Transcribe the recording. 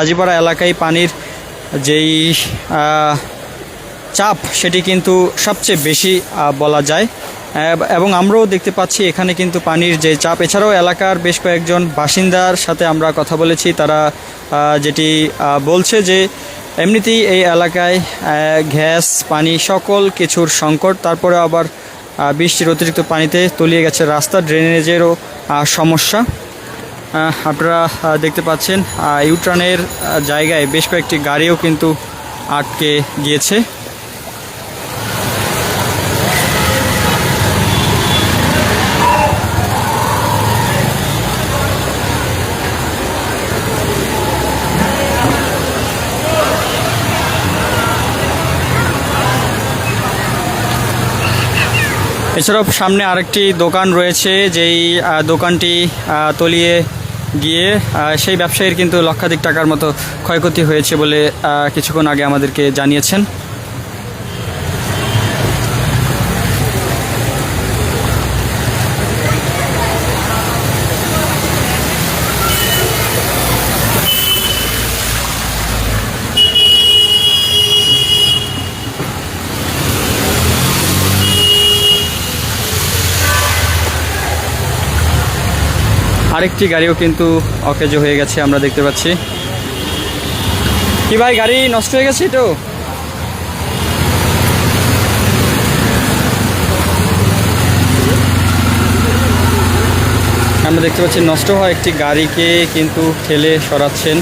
হাজীপাড়া এলাকায় পানির যেই চাপ সেটি কিন্তু সবচেয়ে বেশি বলা যায় এবং আমরাও দেখতে পাচ্ছি এখানে কিন্তু পানির যে চাপ। এছাড়াও এলাকার বেশ কয়েকজন বাসিন্দার সাথে আমরা কথা বলেছি, তারা যেটি বলছে যে এমনিতেই এই এলাকায় গ্যাস পানি সকল কিছুর সংকট, তারপরে আবার বৃষ্টির অতিরিক্ত পানিতে তলিয়ে গেছে রাস্তা, ড্রেনেজেরও সমস্যা। আপনারা দেখতে পাচ্ছেন ইউটার্নের জায়গায় বেশ কয়েকটি গাড়িও কিন্তু আটকে গিয়েছে। এছাড়াও সামনে আরেকটি দোকান রয়েছে, যেই দোকানটি তলিয়ে গিয়ে সেই ব্যবসায়ীর কিন্তু লক্ষাধিক টাকার মতো ক্ষয়ক্ষতি হয়েছে বলে কিছুক্ষণ আগে আমাদেরকে জানিয়েছেন। আরেকটি গাড়িও কিন্তু অকেজ হয়ে গেছে, আমরা দেখতে পাচ্ছি। কি ভাই, গাড়ি নষ্ট হয়ে গেছে? তো আমরা দেখতে পাচ্ছি নষ্ট হওয়া একটি গাড়িকে কিন্তু ঠেলে সরাচ্ছেন।